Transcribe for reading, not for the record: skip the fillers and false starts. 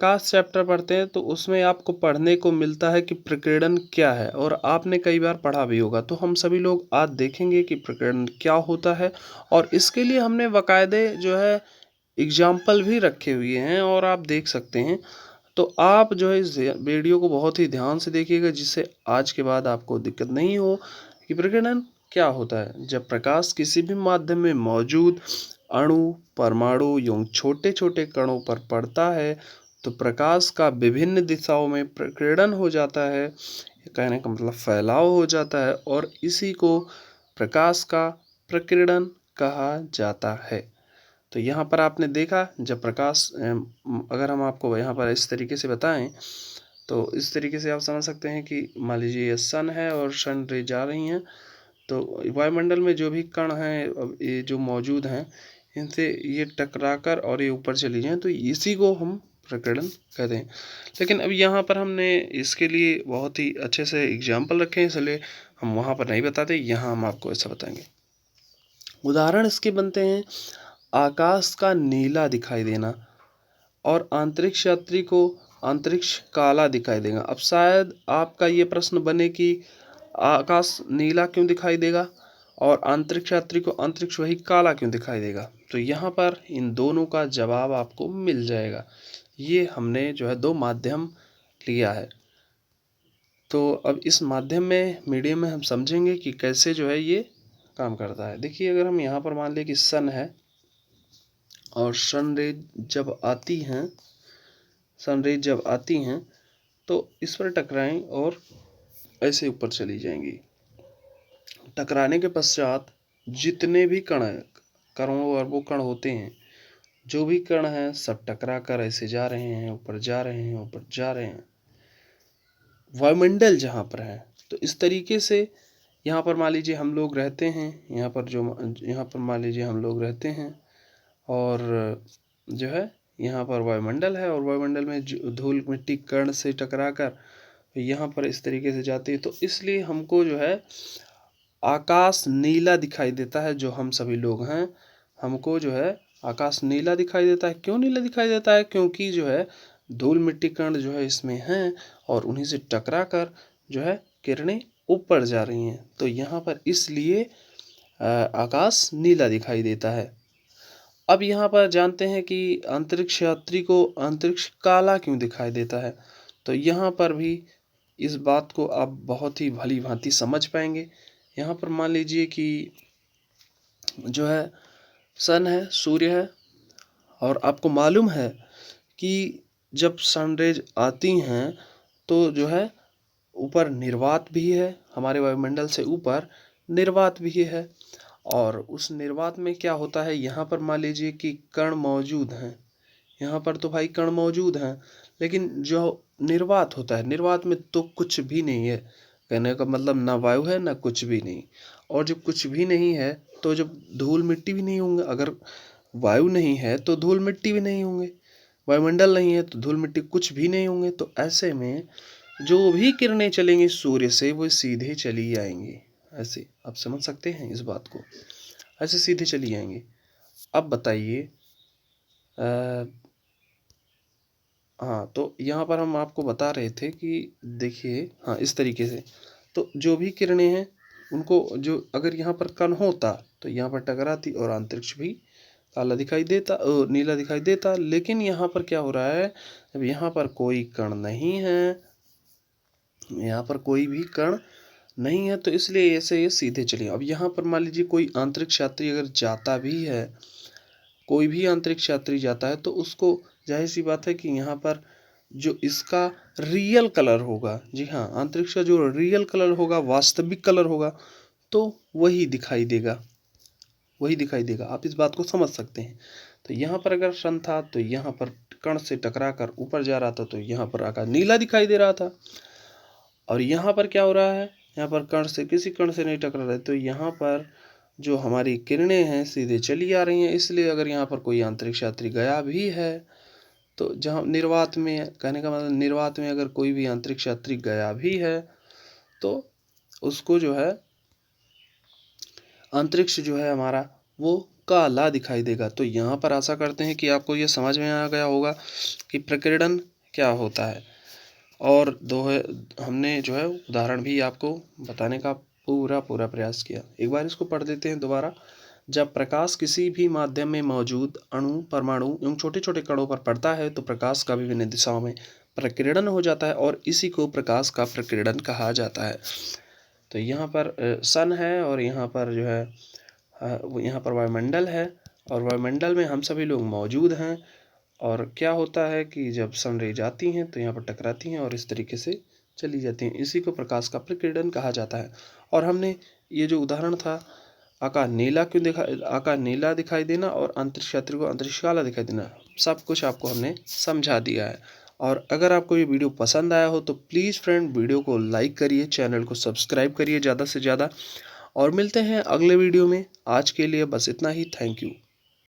प्रकाश chapter पढ़ते हैं तो उसमें आपको पढ़ने को मिलता है कि प्रकीर्णन क्या है, और आपने कई बार पढ़ा भी होगा। तो हम सभी लोग आज देखेंगे कि प्रकीर्णन क्या होता है, और इसके लिए हमने बाकायदे जो है एग्जाम्पल भी रखे हुए हैं और आप देख सकते हैं। तो आप जो है इस वीडियो को बहुत ही ध्यान से देखिएगा, जिससे आज के बाद आपको दिक्कत नहीं हो कि प्रकीर्णन क्या होता है। जब प्रकाश किसी भी माध्यम में मौजूद अणु, परमाणु एवं छोटे छोटे कणों पर पड़ता है तो प्रकाश का विभिन्न दिशाओं में प्रकीर्णन हो जाता है। कहने का मतलब फैलाव हो जाता है, और इसी को प्रकाश का प्रकीर्णन कहा जाता है। तो यहाँ पर आपने देखा, जब प्रकाश अगर हम आपको यहाँ पर इस तरीके से बताएं तो इस तरीके से आप समझ सकते हैं कि मान लीजिए ये सन है और सन रे जा रही हैं, तो वायुमंडल में जो भी कण हैं ये जो मौजूद हैं, इनसे ये टकराकर और ये ऊपर चली जाएं तो इसी को हम प्रकीर्णन कहते हैं। लेकिन अब यहाँ पर हमने इसके लिए बहुत ही अच्छे से एग्जाम्पल रखे हैं, इसलिए हम वहाँ पर नहीं बताते, यहाँ हम आपको ऐसा बताएंगे। उदाहरण इसके बनते हैं आकाश का नीला दिखाई देना और अंतरिक्ष यात्री को अंतरिक्ष काला दिखाई देगा। अब शायद आपका ये प्रश्न बने कि आकाश नीला क्यों दिखाई देगा और अंतरिक्ष यात्री को अंतरिक्ष वही काला क्यों दिखाई देगा। तो यहाँ पर इन दोनों का जवाब आपको मिल जाएगा। ये हमने जो है दो माध्यम लिया है, तो अब इस माध्यम में मीडियम में हम समझेंगे कि कैसे जो है ये काम करता है। देखिए, अगर हम यहाँ पर मान लें कि सन है और सन रे जब आती हैं तो इस पर टकराएं और ऐसे ऊपर चली जाएंगी। टकराने के पश्चात जितने भी कण हैं, करोड़ों अरबों कण होते हैं, जो भी कण हैं सब टकरा कर ऐसे जा रहे हैं, ऊपर जा रहे हैं, ऊपर जा रहे हैं, वायुमंडल जहाँ पर है। तो इस तरीके से यहाँ पर मान लीजिए हम लोग रहते हैं, यहाँ पर मान लीजिए हम लोग रहते हैं और जो है यहाँ पर वायुमंडल है, और वायुमंडल में धूल मिट्टी कण से टकराकर यहाँ पर इस तरीके से जाती है। तो इसलिए हमको जो है आकाश नीला दिखाई देता है। जो हम सभी लोग हैं, हमको जो है आकाश नीला दिखाई देता है। क्यों नीला दिखाई देता है? क्योंकि जो है धूल मिट्टी कण जो है इसमें हैं और उन्हीं से टकरा कर जो है किरणें ऊपर जा रही हैं। तो यहाँ पर इसलिए आकाश नीला दिखाई देता है। अब यहाँ पर जानते हैं कि अंतरिक्ष यात्री को अंतरिक्ष काला क्यों दिखाई देता है। तो यहाँ पर भी इस बात को आप बहुत ही भली भांति समझ पाएंगे। यहाँ पर मान लीजिए कि जो है सन है, सूर्य है, और आपको मालूम है कि जब सनरेज आती हैं तो जो है ऊपर निर्वात भी है, हमारे वायुमंडल से ऊपर निर्वात भी है। और उस निर्वात में क्या होता है, यहाँ पर मान लीजिए कि कण मौजूद हैं, यहाँ पर तो भाई कण मौजूद हैं, लेकिन जो निर्वात होता है, निर्वात में तो कुछ भी नहीं है। कहने का मतलब ना वायु है ना कुछ भी नहीं। और जब कुछ भी नहीं है तो जब धूल मिट्टी भी नहीं होंगे। अगर वायु नहीं है तो धूल मिट्टी भी नहीं होंगे, वायुमंडल नहीं है तो धूल मिट्टी कुछ भी नहीं होंगे। तो ऐसे में जो भी किरणें चलेंगी सूर्य से वो सीधे चली आएंगी। ऐसे आप समझ सकते हैं इस बात को, ऐसे सीधे चली आएंगी। अब बताइए, हाँ, तो यहाँ पर हम आपको बता रहे थे कि देखिए, हाँ, इस तरीके से तो जो भी किरणें हैं उनको जो अगर यहाँ पर कण होता तो यहाँ पर टकराती और अंतरिक्ष भी काला दिखाई देता, नीला दिखाई देता। लेकिन यहाँ पर क्या हो रहा है, अब यहाँ पर कोई कण नहीं है, यहाँ पर कोई भी कण नहीं है, तो इसलिए ऐसे ये सीधे चले। अब यहाँ पर मान लीजिए कोई अंतरिक्ष यात्री अगर जाता भी है, कोई भी अंतरिक्ष यात्री जाता है तो उसको जाहिर सी बात है कि यहाँ पर जो इसका रियल कलर होगा, जी हाँ, अंतरिक्ष का जो रियल कलर होगा, वास्तविक कलर होगा, तो वही दिखाई देगा, वही दिखाई देगा। आप इस बात को समझ सकते हैं। तो यहाँ पर अगर सन था तो यहाँ पर कण से टकरा कर ऊपर जा रहा था, तो यहाँ पर आकाश नीला दिखाई दे रहा था। और यहाँ पर क्या हो रहा है, यहाँ पर कण से किसी कण से नहीं टकरा रहे, तो यहाँ पर जो हमारी किरणें हैं सीधे चली आ रही हैं। इसलिए अगर यहाँ पर कोई अंतरिक्ष यात्री गया भी है तो जहाँ निर्वात में, कहने का मतलब निर्वात में अगर कोई भी अंतरिक्ष यात्री गया भी है तो उसको जो है अंतरिक्ष जो है हमारा वो काला दिखाई देगा। तो यहाँ पर आशा करते हैं कि आपको ये समझ में आ गया होगा कि प्रकीर्णन क्या होता है। और हमने जो है उदाहरण भी आपको बताने का पूरा प्रयास किया। एक बार इसको पढ़ देते हैं दोबारा। जब प्रकाश किसी भी माध्यम में मौजूद अणु, परमाणु एवं छोटे-छोटे कणों पर पड़ता है तो प्रकाश का विभिन्न दिशाओं में प्रकीर्णन हो जाता है और इसी को प्रकाश का प्रकीर्णन कहा जाता है। तो यहाँ पर सन है और यहाँ पर जो है यहाँ पर वायुमंडल है और वायुमंडल में हम सभी लोग मौजूद हैं। और क्या होता है कि जब सन रे जाती हैं तो यहाँ पर टकराती हैं और इस तरीके से चली जाती हैं। इसी को प्रकाश का प्रकीर्णन कहा जाता है। और हमने ये जो उदाहरण था, आकाश नीला दिखाई देना और अंतरिक्ष यात्री को अंतरिक्ष काला दिखाई देना, सब कुछ आपको हमने समझा दिया है। और अगर आपको ये वीडियो पसंद आया हो तो प्लीज़ फ्रेंड वीडियो को लाइक करिए, चैनल को सब्सक्राइब करिए ज़्यादा से ज़्यादा। और मिलते हैं अगले वीडियो में। आज के लिए बस इतना ही। Thank you.